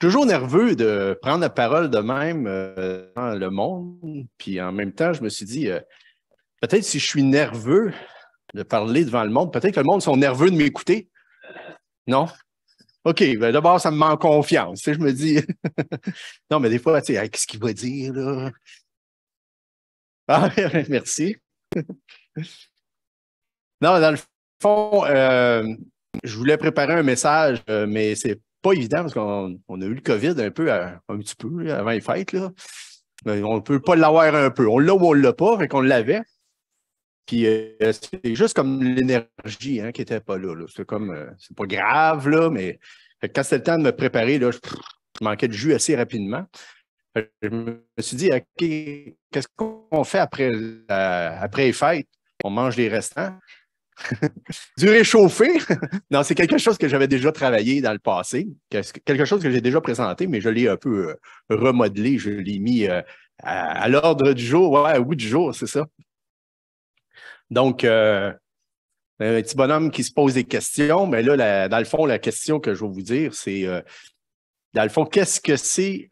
toujours nerveux de prendre la parole de même dans le monde. Puis en même temps, je me suis dit, peut-être si je suis nerveux de parler devant le monde, peut-être que le monde sont nerveux de m'écouter. Non? OK, ben d'abord, ça me met en confiance. Tu sais, je me dis, non, mais des fois, tu sais, qu'est-ce qu'il va dire, là? Ah, merci. Non, dans le fond, je voulais préparer un message, mais c'est pas évident parce qu'on a eu le COVID un petit peu là, avant les fêtes. Là. Mais on ne peut pas l'avoir un peu. On l'a ou on ne l'a pas, fait qu'on l'avait. Puis c'est juste comme l'énergie qui n'était pas là. C'est comme, c'est pas grave, là, mais quand c'était le temps de me préparer, là, je manquais de jus assez rapidement. Je me suis dit, OK, qu'est-ce qu'on fait après les fêtes? On mange des restants. Du réchauffé? Non, c'est quelque chose que j'avais déjà travaillé dans le passé, quelque chose que j'ai déjà présenté, mais je l'ai un peu remodelé, je l'ai mis à l'ordre du jour, ouais, au bout du jour, c'est ça. Donc, un petit bonhomme qui se pose des questions, mais là, dans le fond, la question que je vais vous dire, c'est, dans le fond, qu'est-ce que c'est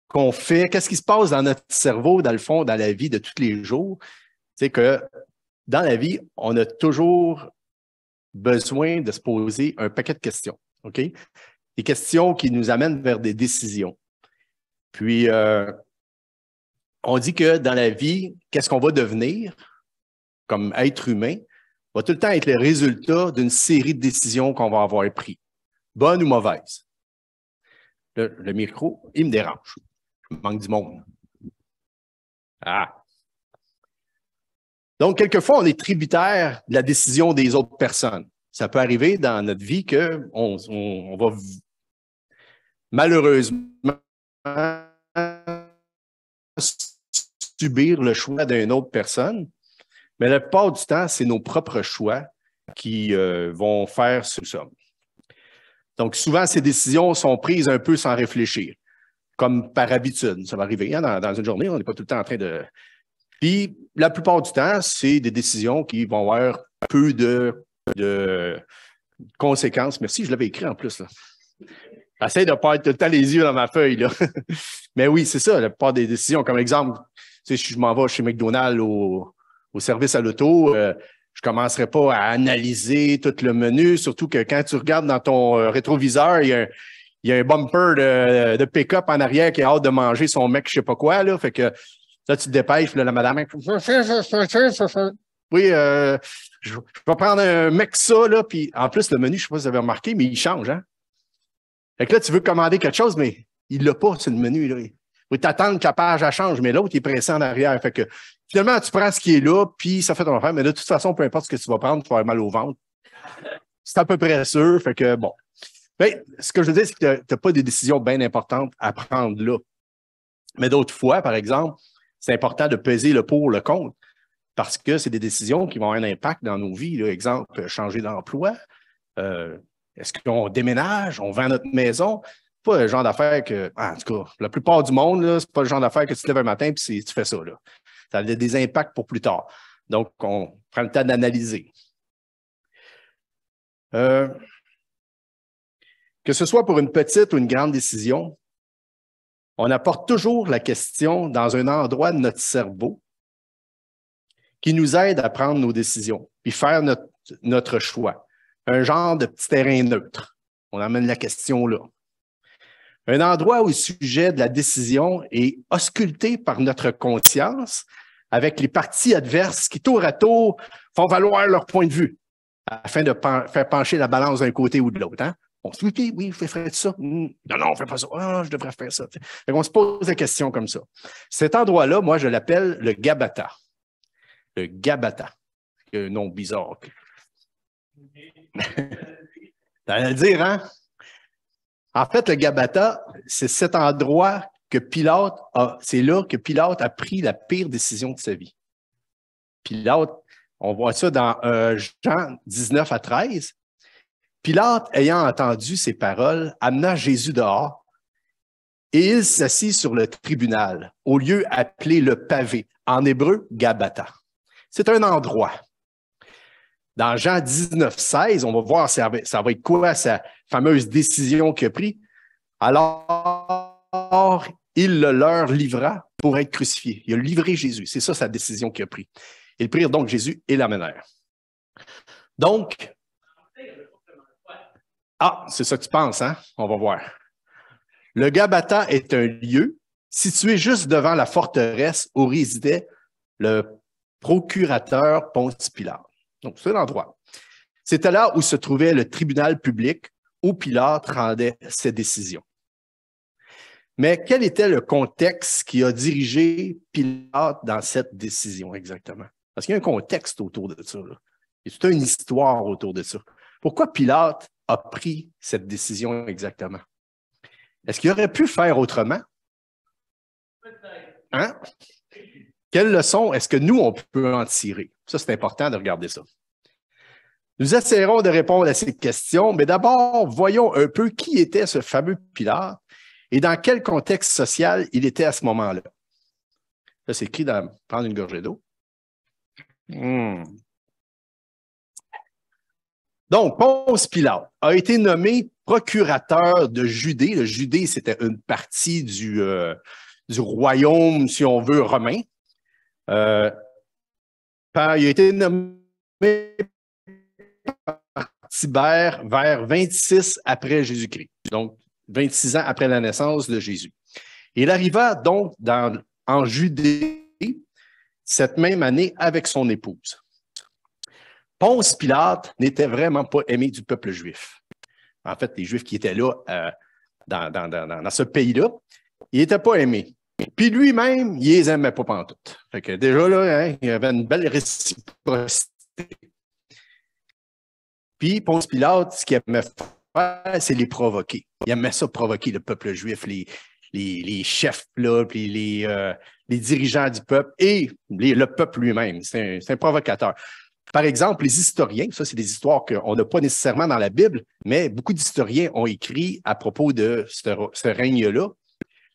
qu'on fait, qu'est-ce qui se passe dans notre cerveau, dans le fond, dans la vie de tous les jours? C'est que dans la vie, on a toujours besoin de se poser un paquet de questions, OK? Des questions qui nous amènent vers des décisions. Puis, on dit que dans la vie, qu'est-ce qu'on va devenir comme être humain va tout le temps être le résultat d'une série de décisions qu'on va avoir prises, bonnes ou mauvaises. Le micro, il me dérange. Il me manque du monde. Ah! Donc, quelquefois, on est tributaire de la décision des autres personnes. Ça peut arriver dans notre vie qu'on va malheureusement subir le choix d'une autre personne, mais la plupart du temps, c'est nos propres choix qui vont faire ça. Donc, souvent, ces décisions sont prises un peu sans réfléchir, comme par habitude. Ça va arriver dans une journée, on n'est pas tout le temps en train de... Puis, la plupart du temps, c'est des décisions qui vont avoir peu de conséquences. Merci, je l'avais écrit en plus. J'essaie de ne pas être tout le temps les yeux dans ma feuille. Là. Mais oui, c'est ça, la plupart des décisions. Comme exemple, si je m'en vais chez McDonald's au service à l'auto, je ne commencerai pas à analyser tout le menu, surtout que quand tu regardes dans ton rétroviseur, il y a un bumper de pick-up en arrière qui a hâte de manger son mec, je ne sais pas quoi. Là, fait que là, tu te dépêches, puis là, la madame, oui, je vais prendre un mec ça, là, puis en plus, le menu, je ne sais pas si vous avez remarqué, mais il change, hein? Fait que là, tu veux commander quelque chose, mais il ne l'a pas, c'est le menu, là. Oui, t'attends que la page elle change, mais l'autre, il est pressé en arrière. Fait que finalement, tu prends ce qui est là, puis ça fait ton affaire, mais de toute façon, peu importe ce que tu vas prendre, tu vas avoir mal au ventre. C'est à peu près sûr, fait que bon. Bien, ce que je veux dire, c'est que tu n'as pas des décisions bien importantes à prendre là. Mais d'autres fois, par exemple, c'est important de peser le pour, le contre, parce que c'est des décisions qui vont avoir un impact dans nos vies. Là. Exemple, changer d'emploi. Est-ce qu'on déménage, on vend notre maison? Pas le genre d'affaire que, en tout cas, la plupart du monde, ce n'est pas le genre d'affaire que tu te lèves un matin et tu fais ça. Là. Ça a des impacts pour plus tard. Donc, on prend le temps d'analyser. Que ce soit pour une petite ou une grande décision, on apporte toujours la question dans un endroit de notre cerveau qui nous aide à prendre nos décisions puis faire notre choix. Un genre de petit terrain neutre. On amène la question là. Un endroit où le sujet de la décision est ausculté par notre conscience avec les parties adverses qui, tour à tour, font valoir leur point de vue afin de faire pencher la balance d'un côté ou de l'autre. Hein? On se dit, oui, je ferais ça. Non, on ne fait pas ça. Ah, je devrais faire ça. On se pose des questions comme ça. Cet endroit-là, moi, je l'appelle le Gabata. Le Gabata. Un nom bizarre. T'allais le dire, hein? En fait, le Gabata, c'est cet endroit que Pilate c'est là que Pilate a pris la pire décision de sa vie. Pilate, on voit ça dans Jean 19 à 13. Pilate, ayant entendu ces paroles, amena Jésus dehors et il s'assit sur le tribunal, au lieu appelé le pavé, en hébreu, Gabata. C'est un endroit. Dans Jean 19,16, on va voir ça va être quoi sa fameuse décision qu'il a prise. Alors, il le leur livra pour être crucifié. Il a livré Jésus. C'est ça sa décision qu'il a prise. Ils prirent donc Jésus et l'amenèrent. Donc, c'est ça que tu penses, hein? On va voir. Le Gabata est un lieu situé juste devant la forteresse où résidait le procurateur Ponce Pilate. Donc, c'est l'endroit. C'était là où se trouvait le tribunal public où Pilate rendait ses décisions. Mais quel était le contexte qui a dirigé Pilate dans cette décision exactement? Parce qu'il y a un contexte autour de ça. Là. Il y a toute une histoire autour de ça. Pourquoi Pilate a pris cette décision exactement? Est-ce qu'il aurait pu faire autrement? Hein? Quelle leçon est-ce que nous, on peut en tirer? Ça, c'est important de regarder ça. Nous essaierons de répondre à ces questions, mais d'abord, voyons un peu qui était ce fameux Pilate et dans quel contexte social il était à ce moment-là. Là, c'est écrit dans prendre une gorgée d'eau. Donc, Ponce Pilate a été nommé procurateur de Judée. Le Judée, c'était une partie du royaume, si on veut, romain. Il a été nommé par Tibère vers 26 après Jésus-Christ, donc 26 ans après la naissance de Jésus. Il arriva donc en Judée cette même année avec son épouse. Ponce Pilate n'était vraiment pas aimé du peuple juif. En fait, les Juifs qui étaient là dans ce pays-là, il n'était pas aimé. Puis lui-même, il les aimait pas pantoute. Fait que déjà là, hein, il y avait une belle réciprocité. Puis Ponce Pilate, ce qu'il aimait faire, c'est les provoquer. Il aimait ça provoquer le peuple juif, les chefs, là, puis les dirigeants du peuple et le peuple lui-même. C'est un provocateur. Par exemple, les historiens, ça c'est des histoires qu'on n'a pas nécessairement dans la Bible, mais beaucoup d'historiens ont écrit à propos de ce règne-là.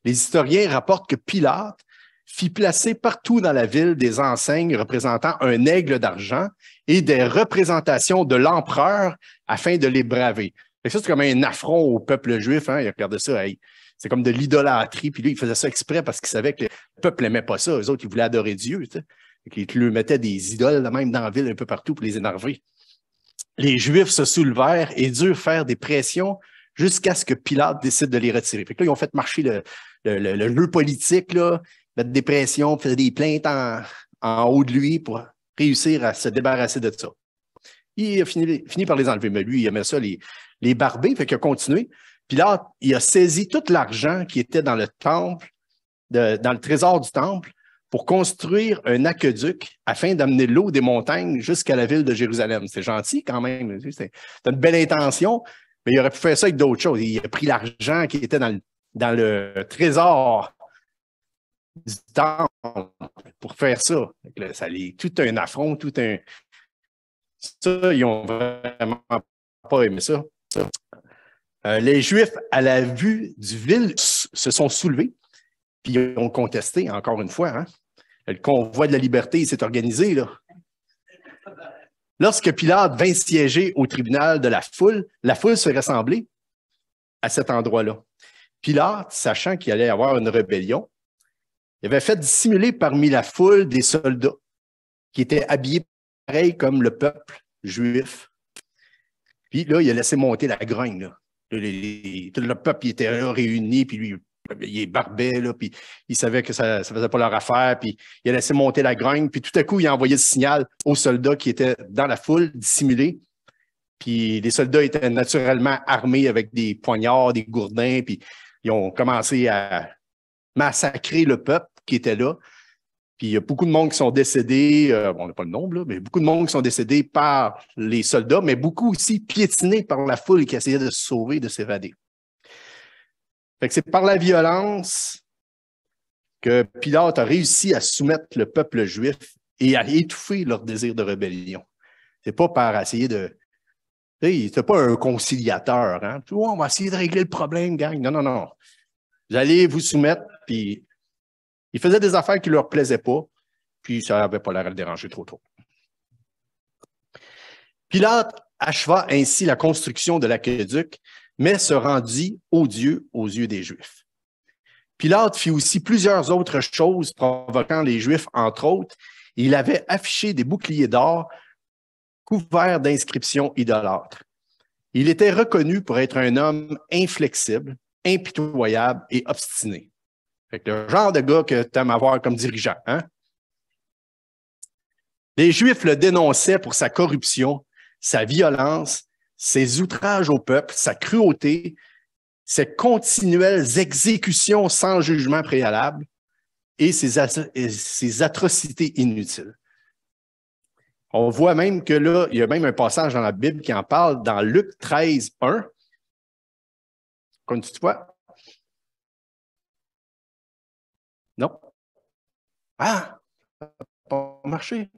Les historiens rapportent que Pilate fit placer partout dans la ville des enseignes représentant un aigle d'argent et des représentations de l'empereur afin de les braver. Et ça, c'est comme un affront au peuple juif. Hein? Il regardait ça, hey, c'est comme de l'idolâtrie. Puis lui, il faisait ça exprès parce qu'il savait que le peuple n'aimait pas ça. Eux autres, ils voulaient adorer Dieu. Tu sais? Ils lui mettaient des idoles, même dans la ville, un peu partout, pour les énerver. Les Juifs se soulevèrent et durent faire des pressions jusqu'à ce que Pilate décide de les retirer. Fait que là, ils ont fait marcher le jeu politique, là, mettre des pressions, faire des plaintes en haut de lui pour réussir à se débarrasser de ça. Il a fini par les enlever, mais lui, il aimait ça, les barber, fait qu'il a continué. Pilate, il a saisi tout l'argent qui était dans le temple, dans le trésor du temple, pour construire un aqueduc afin d'amener l'eau des montagnes jusqu'à la ville de Jérusalem. C'est gentil quand même. C'est une belle intention, mais il aurait pu faire ça avec d'autres choses. Il a pris l'argent qui était dans le trésor du temple pour faire ça. Ça est tout un affront, Ça, ils n'ont vraiment pas aimé ça. Les Juifs, à la vue du vil, se sont soulevés, puis ils ont contesté, encore une fois. Hein? Le convoi de la liberté s'est organisé. Là. Lorsque Pilate vint siéger au tribunal de la foule se rassemblait à cet endroit-là. Pilate, sachant qu'il allait y avoir une rébellion, il avait fait dissimuler parmi la foule des soldats qui étaient habillés pareil comme le peuple juif. Puis là, il a laissé monter la grogne. Là. Tout le peuple il était là, réuni, puis lui, il barbait, là, puis il savait que ça ne faisait pas leur affaire, puis il a laissé monter la grogne, puis tout à coup, il a envoyé le signal aux soldats qui étaient dans la foule, dissimulés. Puis les soldats étaient naturellement armés avec des poignards, des gourdins, puis ils ont commencé à massacrer le peuple qui était là. Puis il y a beaucoup de monde qui sont décédés, on n'a pas le nombre, là, mais beaucoup de monde qui sont décédés par les soldats, mais beaucoup aussi piétinés par la foule qui essayait de se sauver, de s'évader. Fait que c'est par la violence que Pilate a réussi à soumettre le peuple juif et à étouffer leur désir de rébellion. C'est pas par essayer de... C'était pas un conciliateur. Hein? Oh, on va essayer de régler le problème, gang. Non, non, non. Vous allez vous soumettre, puis ils faisaient des affaires qui ne leur plaisaient pas, puis ça n'avait pas l'air de le déranger trop. Pilate acheva ainsi la construction de l'aqueduc, mais se rendit odieux aux yeux des Juifs. Pilate fit aussi plusieurs autres choses provoquant les Juifs, entre autres. Il avait affiché des boucliers d'or couverts d'inscriptions idolâtres. Il était reconnu pour être un homme inflexible, impitoyable et obstiné. Fait que le genre de gars que tu aimes avoir comme dirigeant. Hein? Les Juifs le dénonçaient pour sa corruption, sa violence, ses outrages au peuple, sa cruauté, ses continuelles exécutions sans jugement préalable et ses atrocités inutiles. On voit même que là, il y a même un passage dans la Bible qui en parle dans Luc 13, 1. Comme tu vois? Non? Ah! Ça n'a pas marché.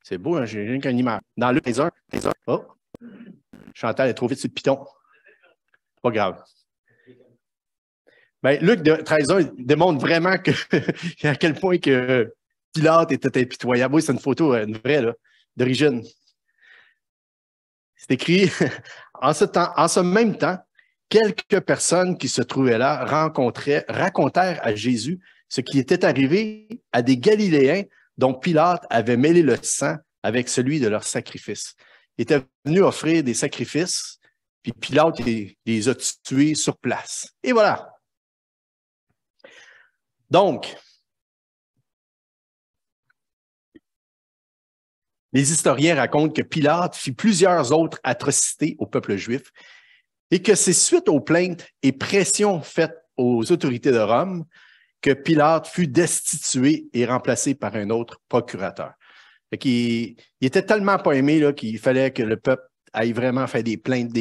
C'est beau, hein? J'ai rien qu'une image. Dans Luc 13, 1. Oh! Chantal est trop vite sur le piton. Pas grave. Ben, Luc 13.1 démontre vraiment à quel point que Pilate était impitoyable. Oui, c'est une photo, une vraie, là, d'origine. C'est écrit, en ce même temps, quelques personnes qui se trouvaient là racontèrent à Jésus ce qui était arrivé à des Galiléens dont Pilate avait mêlé le sang avec celui de leur sacrifice. Il était venu offrir des sacrifices, puis Pilate les a tués sur place. Et voilà. Donc, les historiens racontent que Pilate fit plusieurs autres atrocités au peuple juif et que c'est suite aux plaintes et pressions faites aux autorités de Rome que Pilate fut destitué et remplacé par un autre procurateur. Il était tellement pas aimé là, qu'il fallait que le peuple aille vraiment faire des plaintes,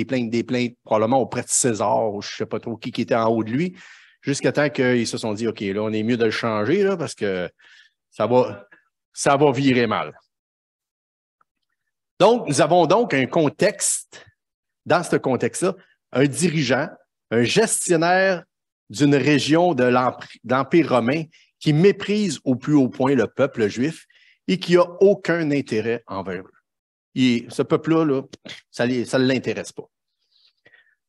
probablement auprès de César ou je ne sais pas trop qui était en haut de lui, jusqu'à temps qu'ils se sont dit, OK, là, on est mieux de le changer là, parce que ça va virer mal. Donc, nous avons donc un contexte, dans ce contexte-là, un dirigeant, un gestionnaire d'une région de l'Empire romain qui méprise au plus haut point le peuple juif et qui n'a aucun intérêt envers eux. Et ce peuple-là, là, ça ne l'intéresse pas.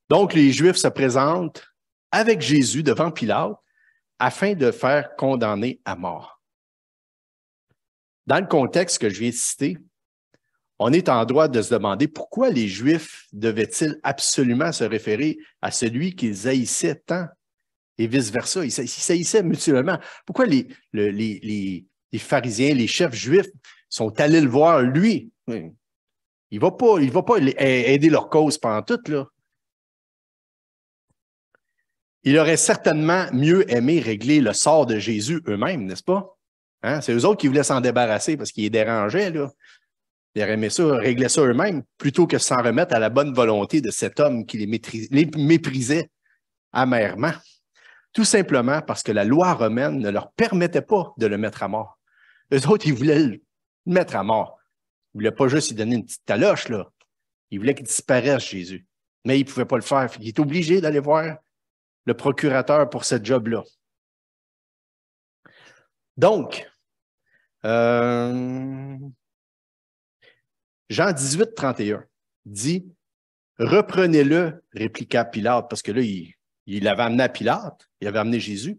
Donc, les Juifs se présentent avec Jésus devant Pilate afin de faire condamner à mort. Dans le contexte que je viens de citer, on est en droit de se demander pourquoi les Juifs devaient-ils absolument se référer à celui qu'ils haïssaient tant et vice-versa. Ils s'haïssaient mutuellement. Pourquoi les pharisiens, les chefs juifs sont allés le voir, lui? Il va pas aider leur cause pantoute, là. Il aurait certainement mieux aimé régler le sort de Jésus eux-mêmes, n'est-ce pas? Hein? C'est eux autres qui voulaient s'en débarrasser parce qu'ils les dérangeaient, là. Ils auraient aimé ça, régler ça eux-mêmes, plutôt que s'en remettre à la bonne volonté de cet homme qui les méprisait amèrement. Tout simplement parce que la loi romaine ne leur permettait pas de le mettre à mort. Eux autres, ils voulaient le mettre à mort. Ils ne voulaient pas juste lui donner une petite taloche, là. Ils voulaient qu'il disparaisse, Jésus. Mais ils ne pouvaient pas le faire. Il est obligé d'aller voir le procurateur pour ce job-là. Donc, Jean 18, 31 dit « Reprenez-le, répliqua Pilate, parce que là, il l'avait amené à Pilate, il avait amené Jésus,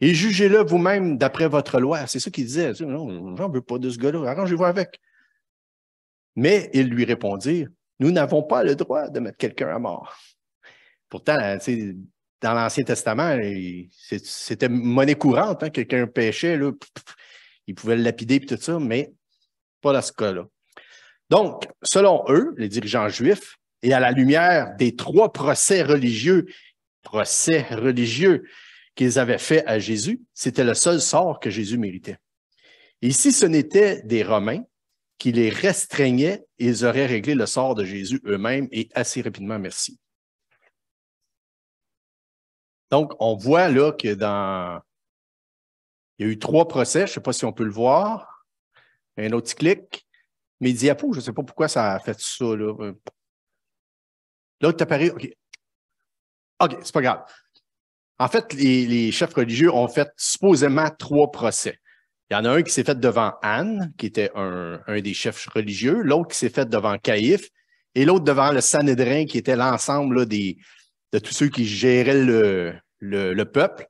et jugez-le vous-même d'après votre loi. » C'est ça qu'il disait. « Non, j'en veux pas de ce gars-là, arrangez-vous avec. » Mais ils lui répondirent « Nous n'avons pas le droit de mettre quelqu'un à mort. » Pourtant, dans l'Ancien Testament, c'était monnaie courante. Hein, quelqu'un péchait, là, il pouvait le lapider et tout ça, mais pas dans ce cas-là. Donc, selon eux, les dirigeants juifs, et à la lumière des 3 procès religieux qu'ils avaient faits à Jésus, c'était le seul sort que Jésus méritait. Et si ce n'était des Romains qui les restreignaient, ils auraient réglé le sort de Jésus eux-mêmes et assez rapidement, merci. Donc, on voit là que il y a eu 3 procès, je ne sais pas si on peut le voir. Un autre clic. Mes diapos, je ne sais pas pourquoi ça a fait ça. Là, là tu apparais. OK. OK, c'est pas grave. En fait, les chefs religieux ont fait supposément 3 procès. Il y en a un qui s'est fait devant Anne, qui était un des chefs religieux, l'autre qui s'est fait devant Caïphe, et l'autre devant le Sanhédrin, qui était l'ensemble là, de tous ceux qui géraient le peuple.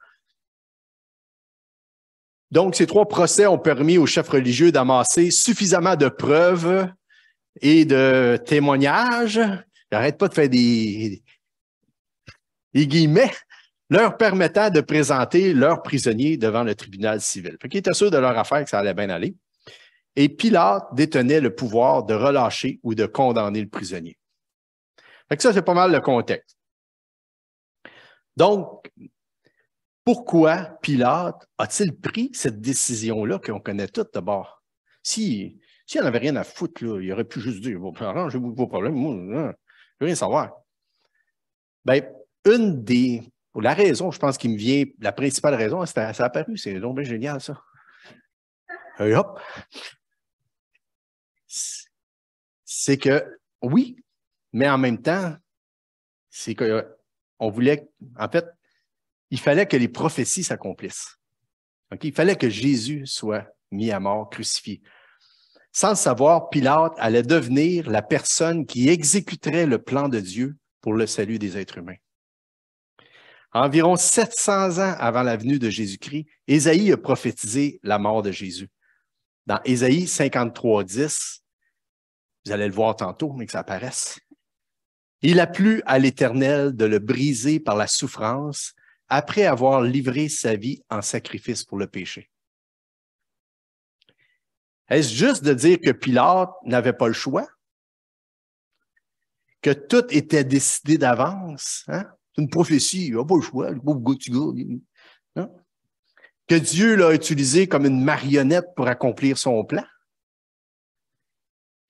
Donc, ces 3 procès ont permis aux chefs religieux d'amasser suffisamment de preuves et de témoignages. J'arrête pas de faire des guillemets, leur permettant de présenter leurs prisonniers devant le tribunal civil. Fait qu'ils étaient sûrs de leur affaire que ça allait bien aller. Et Pilate détenait le pouvoir de relâcher ou de condamner le prisonnier. Fait que ça, c'est pas mal le contexte. Donc, pourquoi Pilate a-t-il pris cette décision-là qu'on connaît toutes d'abord? S'il n'en avait rien à foutre, là, il aurait pu juste dire « Arrangez-vous vos problèmes, moi, je ne veux rien savoir. » Bien, la raison, je pense, qui me vient, la principale raison, ça a apparu, c'est donc bien génial, ça. Et hop! C'est que, oui, mais en même temps, c'est qu'on voulait, en fait, il fallait que les prophéties s'accomplissent. Okay? Il fallait que Jésus soit mis à mort, crucifié. Sans le savoir, Pilate allait devenir la personne qui exécuterait le plan de Dieu pour le salut des êtres humains. Environ 700 ans avant la venue de Jésus-Christ, Ésaïe a prophétisé la mort de Jésus. Dans Ésaïe 53:10, vous allez le voir tantôt, mais que ça apparaisse. Il a plu à l'Éternel de le briser par la souffrance après avoir livré sa vie en sacrifice pour le péché. Est-ce juste de dire que Pilate n'avait pas le choix? Que tout était décidé d'avance? Hein? C'est une prophétie, il n'a pas le choix, le pauvre gars, hein? Que Dieu l'a utilisé comme une marionnette pour accomplir son plan?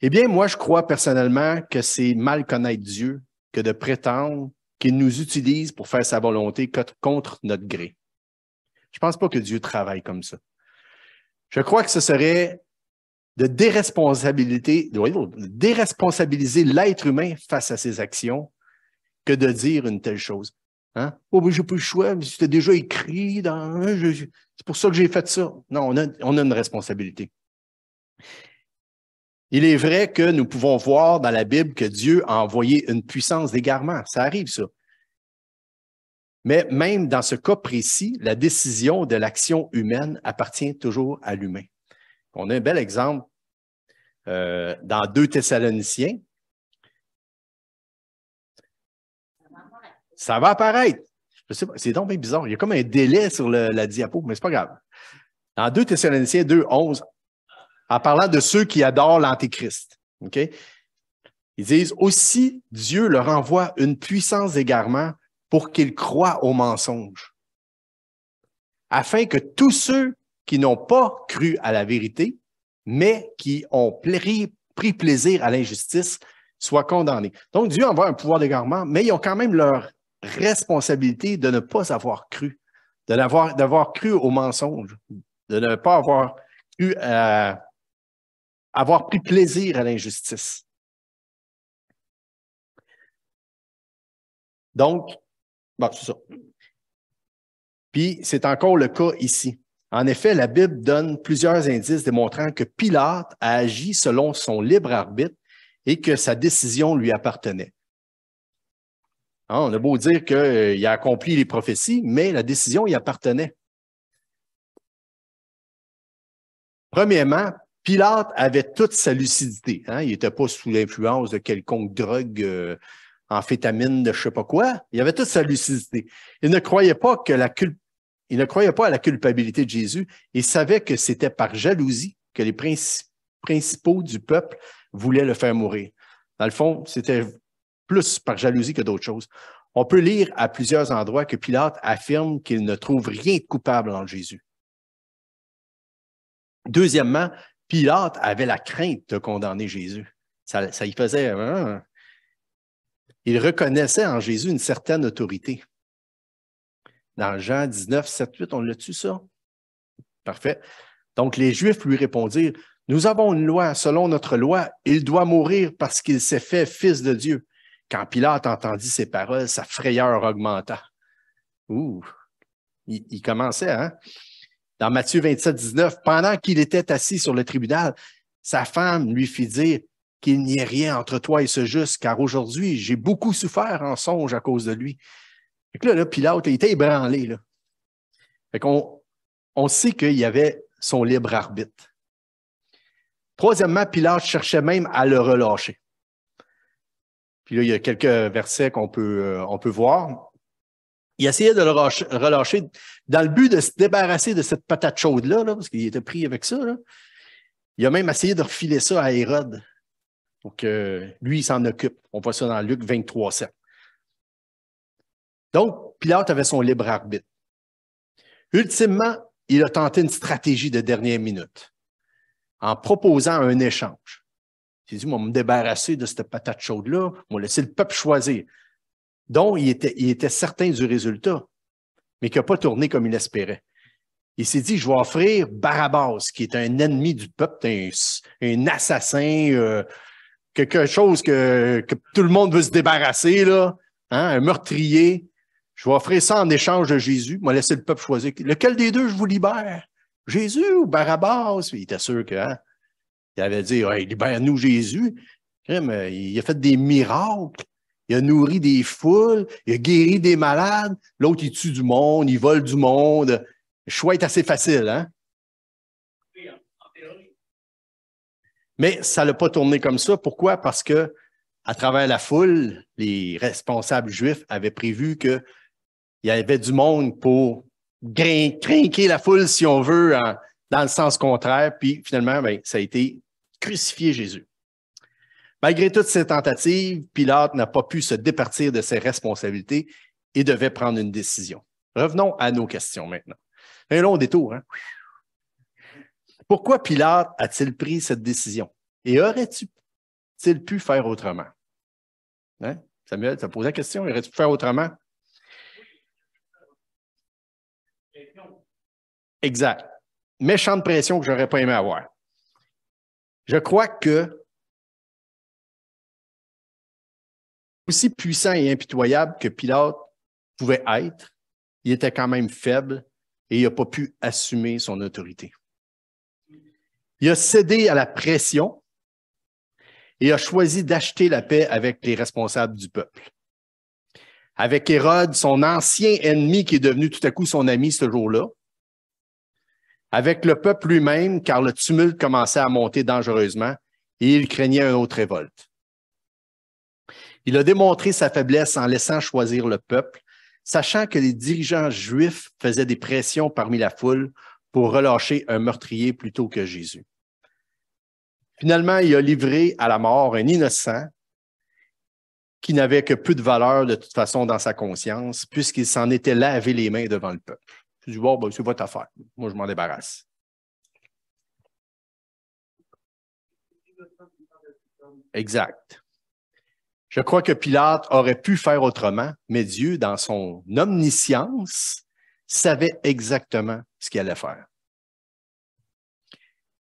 Eh bien, moi, je crois personnellement que c'est mal connaître Dieu que de prétendre qu'il nous utilise pour faire sa volonté contre notre gré. Je ne pense pas que Dieu travaille comme ça. Je crois que ce serait de déresponsabiliser l'être humain face à ses actions que de dire une telle chose. Hein? Oh, mais j'ai pas le choix, mais c'était déjà écrit c'est pour ça que j'ai fait ça. Non, on a une responsabilité. Il est vrai que nous pouvons voir dans la Bible que Dieu a envoyé une puissance d'égarement. Ça arrive, ça. Mais même dans ce cas précis, la décision de l'action humaine appartient toujours à l'humain. On a un bel exemple dans 2 Thessaloniciens. Ça va apparaître. Je sais pas, c'est donc bien bizarre. Il y a comme un délai sur la diapo, mais c'est pas grave. Dans 2 Thessaloniciens 2:11, en parlant de ceux qui adorent l'Antéchrist, okay? Ils disent « Aussi, Dieu leur envoie une puissance d'égarement pour qu'ils croient au mensonge, afin que tous ceux qui n'ont pas cru à la vérité, mais qui ont pris plaisir à l'injustice, soient condamnés. » Donc, Dieu envoie un pouvoir d'égarement, mais ils ont quand même leur responsabilité de ne pas avoir cru, d'avoir cru au mensonge, de ne pas avoir cru avoir pris plaisir à l'injustice. Donc, bon, c'est ça. Puis, c'est encore le cas ici. En effet, la Bible donne plusieurs indices démontrant que Pilate a agi selon son libre arbitre et que sa décision lui appartenait. Hein, on a beau dire qu'il a accompli les prophéties, mais la décision y appartenait. Premièrement, Pilate avait toute sa lucidité. Hein? Il n'était pas sous l'influence de quelconque drogue, amphétamine, de je ne sais pas quoi. Il avait toute sa lucidité. Il ne croyait pas à la culpabilité de Jésus. Il savait que c'était par jalousie que les principaux du peuple voulaient le faire mourir. Dans le fond, c'était plus par jalousie que d'autres choses. On peut lire à plusieurs endroits que Pilate affirme qu'il ne trouve rien de coupable en Jésus. Deuxièmement, Pilate avait la crainte de condamner Jésus. Ça y faisait... Il reconnaissait en Jésus une certaine autorité. Dans Jean 19, 7, 8, on l'a-tu ça? Parfait. Donc, les Juifs lui répondirent, « Nous avons une loi. Selon notre loi, il doit mourir parce qu'il s'est fait fils de Dieu. » Quand Pilate entendit ces paroles, sa frayeur augmenta. Ouh! Il commençait, hein? Dans Matthieu 27, 19, pendant qu'il était assis sur le tribunal, sa femme lui fit dire qu'il n'y ait rien entre toi et ce juste, car aujourd'hui, j'ai beaucoup souffert en songe à cause de lui. Fait que là, Pilate, il était ébranlé, là. Fait qu'on sait qu'il y avait son libre arbitre. Troisièmement, Pilate cherchait même à le relâcher. Puis là, il y a quelques versets qu'on peut voir. Il essayait de le relâcher dans le but de se débarrasser de cette patate chaude-là, là, parce qu'il était pris avec ça. Là. Il a même essayé de refiler ça à Hérode. Donc, lui, il s'en occupe. On voit ça dans Luc 23, 7. Donc, Pilate avait son libre arbitre. Ultimement, il a tenté une stratégie de dernière minute en proposant un échange. Il a dit, moi, me débarrasser de cette patate chaude-là, on va laisser le peuple choisir. Donc, il était certain du résultat, mais qui n'a pas tourné comme il espérait. Il s'est dit, je vais offrir Barabbas, qui est un ennemi du peuple, un assassin, quelque chose que tout le monde veut se débarrasser, là, hein, un meurtrier. Je vais offrir ça en échange de Jésus. Moi, laisser le peuple choisir. Lequel des deux je vous libère? Jésus ou Barabbas? Il était sûr que, hein, il avait dit, hey, libère-nous Jésus. Mais il a fait des miracles. Il a nourri des foules. Il a guéri des malades. L'autre, il tue du monde. Il vole du monde. Le choix est assez facile, hein? Oui, en théorie. Mais ça n'a pas tourné comme ça. Pourquoi? Parce que, à travers la foule, les responsables juifs avaient prévu qu'il y avait du monde pour trinquer la foule, si on veut, dans le sens contraire. Puis, finalement, ben, ça a été crucifier Jésus. Malgré toutes ces tentatives, Pilate n'a pas pu se départir de ses responsabilités et devait prendre une décision. Revenons à nos questions maintenant. Un long détour, hein? Pourquoi Pilate a-t-il pris cette décision? Et aurait-il pu faire autrement? Hein? Samuel, tu as posé la question, aurait-tu pu faire autrement? Exact. Méchante pression que je n'aurais pas aimé avoir. Je crois que, aussi puissant et impitoyable que Pilate pouvait être, il était quand même faible et il n'a pas pu assumer son autorité. Il a cédé à la pression et a choisi d'acheter la paix avec les responsables du peuple. Avec Hérode, son ancien ennemi qui est devenu tout à coup son ami ce jour-là. Avec le peuple lui-même, car le tumulte commençait à monter dangereusement et il craignait une autre révolte. Il a démontré sa faiblesse en laissant choisir le peuple, sachant que les dirigeants juifs faisaient des pressions parmi la foule pour relâcher un meurtrier plutôt que Jésus. Finalement, il a livré à la mort un innocent qui n'avait que peu de valeur de toute façon dans sa conscience, puisqu'il s'en était lavé les mains devant le peuple. Je dis, bon, ben, c'est votre affaire. Moi, je m'en débarrasse. Exact. Je crois que Pilate aurait pu faire autrement, mais Dieu, dans son omniscience, savait exactement ce qu'il allait faire.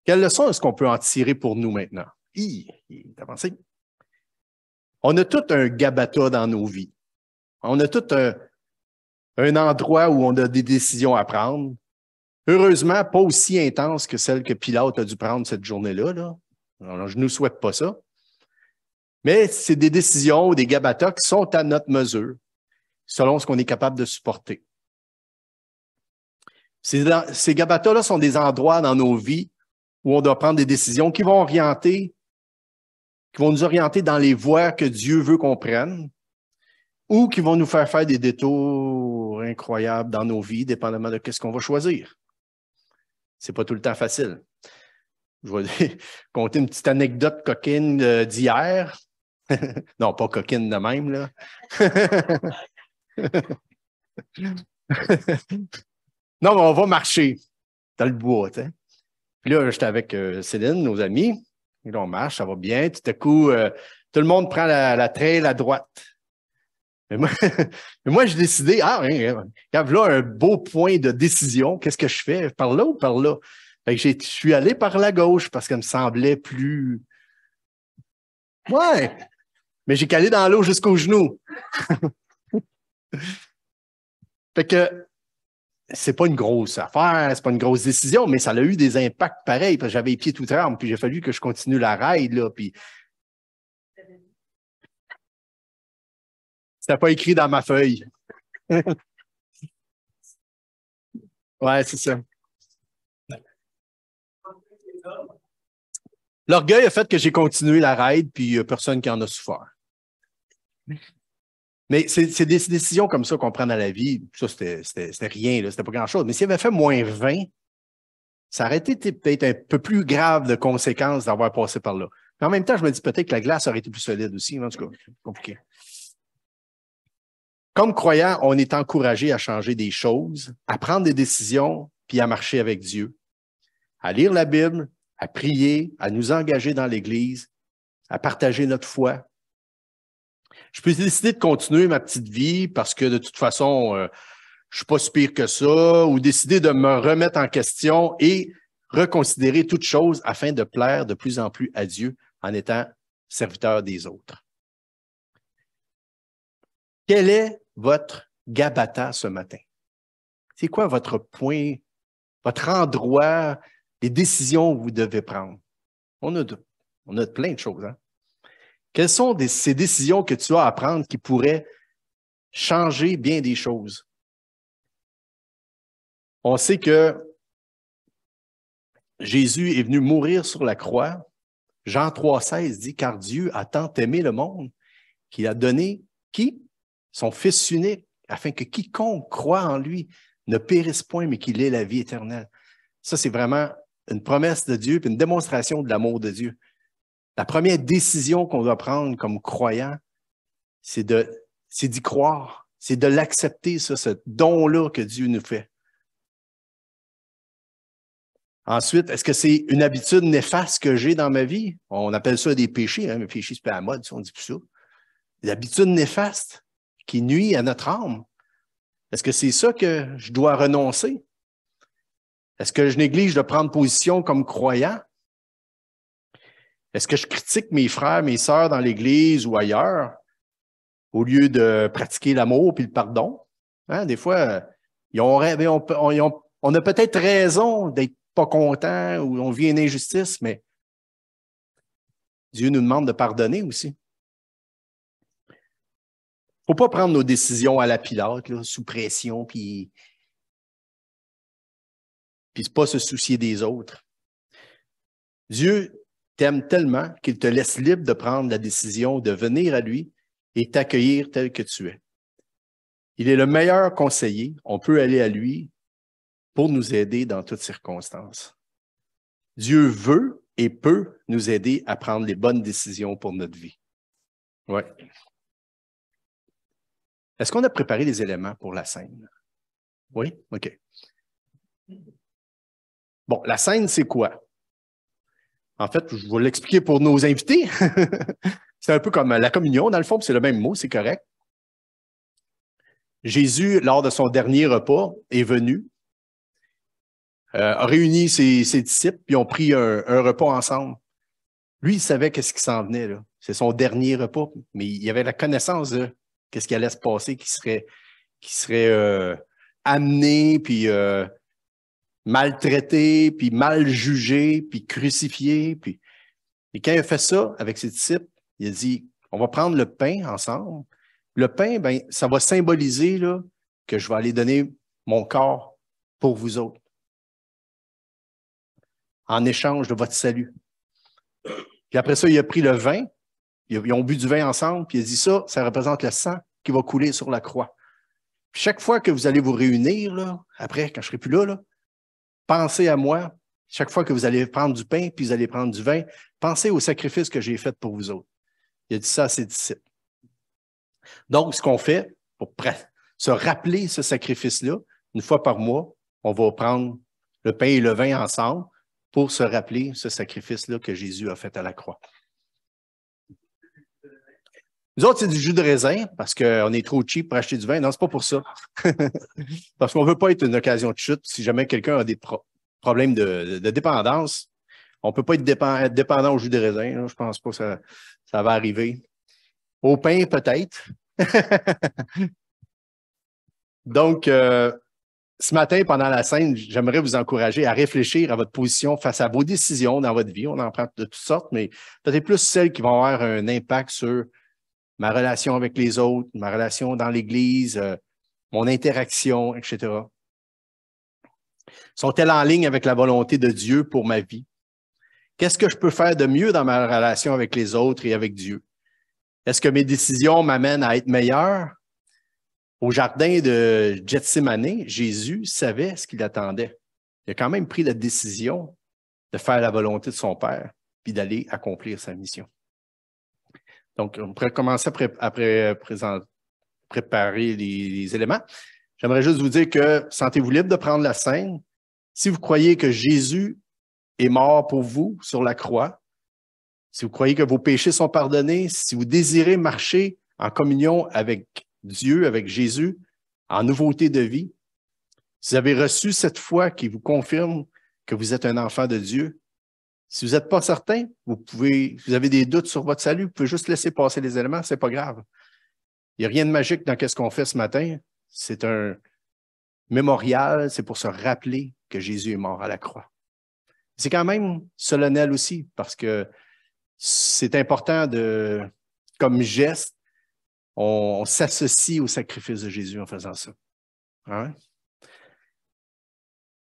Quelle leçon est-ce qu'on peut en tirer pour nous maintenant? Il est avancé. On a tout un gabata dans nos vies. On a tout un endroit où on a des décisions à prendre. Heureusement, pas aussi intense que celle que Pilate a dû prendre cette journée-là. Là. Alors, je ne nous souhaite pas ça. Mais c'est des décisions ou des gabatas qui sont à notre mesure, selon ce qu'on est capable de supporter. Ces gabatas-là sont des endroits dans nos vies où on doit prendre des décisions qui vont nous orienter dans les voies que Dieu veut qu'on prenne, ou qui vont nous faire des détours incroyables dans nos vies, dépendamment de ce qu'on va choisir. C'est pas tout le temps facile. Je vais conter une petite anecdote coquine d'hier. Non, pas coquine de même, là. Non, mais on va marcher dans le bois, tu sais. Puis là, j'étais avec Céline, nos amis. Et là, on marche, ça va bien. Tout à coup, tout le monde prend la trail à droite. Mais moi, j'ai décidé, quand là, un beau point de décision, qu'est-ce que je fais? Par là ou par là? Fait que je suis allé par la gauche parce qu'elle me semblait plus... Ouais! Mais j'ai calé dans l'eau jusqu'aux genoux. Fait que c'est pas une grosse affaire, c'est pas une grosse décision, mais ça a eu des impacts pareils, parce que j'avais les pieds tout trembles, puis il a fallu que je continue la ride, là, puis c'était pas écrit dans ma feuille. Ouais, c'est ça. L'orgueil a fait que j'ai continué la ride, puis il n'y a personne qui en a souffert. Mais c'est des décisions comme ça qu'on prend dans la vie. Ça, c'était rien, là, c'était pas grand-chose. Mais s'il avait fait moins 20, ça aurait été peut-être un peu plus grave de conséquences d'avoir passé par là. Mais en même temps, je me dis peut-être que la glace aurait été plus solide aussi. En tout cas, c'est compliqué. Comme croyant, on est encouragé à changer des choses, à prendre des décisions, puis à marcher avec Dieu, à lire la Bible, à prier, à nous engager dans l'Église, à partager notre foi. Je peux décider de continuer ma petite vie parce que de toute façon, je suis pas si pire que ça, ou décider de me remettre en question et reconsidérer toute chose afin de plaire de plus en plus à Dieu en étant serviteur des autres. Quel est votre gabata ce matin? C'est quoi votre point, votre endroit, les décisions que vous devez prendre? On a plein de choses. Hein? Quelles sont ces décisions que tu as à prendre qui pourraient changer bien des choses? On sait que Jésus est venu mourir sur la croix. Jean 3,16 dit « Car Dieu a tant aimé le monde qu'il a donné qui? Son Fils unique, afin que quiconque croit en lui ne périsse point, mais qu'il ait la vie éternelle. » Ça, c'est vraiment une promesse de Dieu et une démonstration de l'amour de Dieu. La première décision qu'on doit prendre comme croyant, c'est d'y croire, c'est de l'accepter, ça, ce don-là que Dieu nous fait. Ensuite, est-ce que c'est une habitude néfaste que j'ai dans ma vie? On appelle ça des péchés, hein, mais péché, c'est pas à la mode, on dit plus ça. Des habitudes néfastes qui nuisent à notre âme. Est-ce que c'est ça que je dois renoncer? Est-ce que je néglige de prendre position comme croyant? Est-ce que je critique mes frères, mes sœurs dans l'Église ou ailleurs au lieu de pratiquer l'amour et le pardon? Hein, des fois, on a peut-être raison d'être pas content ou on vit une injustice, mais Dieu nous demande de pardonner aussi. Il ne faut pas prendre nos décisions à la Pilate, là, sous pression, puis pas se soucier des autres. Dieu t'aime tellement qu'il te laisse libre de prendre la décision de venir à lui et t'accueillir tel que tu es. Il est le meilleur conseiller. On peut aller à lui pour nous aider dans toutes circonstances. Dieu veut et peut nous aider à prendre les bonnes décisions pour notre vie. Ouais. Est-ce qu'on a préparé les éléments pour la scène? Oui? OK. Bon, la scène, c'est quoi? En fait, je vais l'expliquer pour nos invités. C'est un peu comme la communion, dans le fond, c'est le même mot, c'est correct. Jésus, lors de son dernier repas, est venu, a réuni ses disciples, puis ont pris un repas ensemble. Lui, il savait qu'est-ce qui s'en venait, là. C'est son dernier repas, mais il avait la connaissance de qu'est-ce qui allait se passer, qui serait amené, puis maltraité, puis mal jugé, puis crucifié. Et quand il a fait ça avec ses disciples, il a dit, on va prendre le pain ensemble. Le pain, ben, ça va symboliser là, que je vais aller donner mon corps pour vous autres, en échange de votre salut. Puis après ça, il a pris le vin, ils ont bu du vin ensemble, puis il a dit ça représente le sang qui va couler sur la croix. Puis chaque fois que vous allez vous réunir, là, après, quand je ne serai plus là, pensez à moi. Chaque fois que vous allez prendre du pain, puis vous allez prendre du vin, pensez au sacrifice que j'ai fait pour vous autres. Il a dit ça à ses disciples. Donc, ce qu'on fait, pour se rappeler ce sacrifice-là, une fois par mois, on va prendre le pain et le vin ensemble pour se rappeler ce sacrifice-là que Jésus a fait à la croix. Nous autres, c'est du jus de raisin parce qu'on est trop cheap pour acheter du vin. Non, c'est pas pour ça. Parce qu'on ne veut pas être une occasion de chute. Si jamais quelqu'un a des problèmes de dépendance, on ne peut pas être dépendant au jus de raisin. Là. Je ne pense pas que ça va arriver. Au pain, peut-être. Donc, ce matin, pendant la scène, j'aimerais vous encourager à réfléchir à votre position face à vos décisions dans votre vie. On en prend de toutes sortes, mais peut-être plus celles qui vont avoir un impact sur ma relation avec les autres, ma relation dans l'Église, mon interaction, etc. Sont-elles en ligne avec la volonté de Dieu pour ma vie? Qu'est-ce que je peux faire de mieux dans ma relation avec les autres et avec Dieu? Est-ce que mes décisions m'amènent à être meilleur? Au jardin de Gethsémani, Jésus savait ce qu'il attendait. Il a quand même pris la décision de faire la volonté de son Père puis d'aller accomplir sa mission. Donc, on pourrait commencer à préparer les éléments. J'aimerais juste vous dire que sentez-vous libre de prendre la scène. Si vous croyez que Jésus est mort pour vous sur la croix, si vous croyez que vos péchés sont pardonnés, si vous désirez marcher en communion avec Dieu, avec Jésus, en nouveauté de vie, si vous avez reçu cette foi qui vous confirme que vous êtes un enfant de Dieu, si vous n'êtes pas certain, si vous avez des doutes sur votre salut, vous pouvez juste laisser passer les éléments, c'est pas grave. Il n'y a rien de magique dans ce qu'on fait ce matin. C'est un mémorial, c'est pour se rappeler que Jésus est mort à la croix. C'est quand même solennel aussi, parce que c'est important comme geste, on s'associe au sacrifice de Jésus en faisant ça. Hein?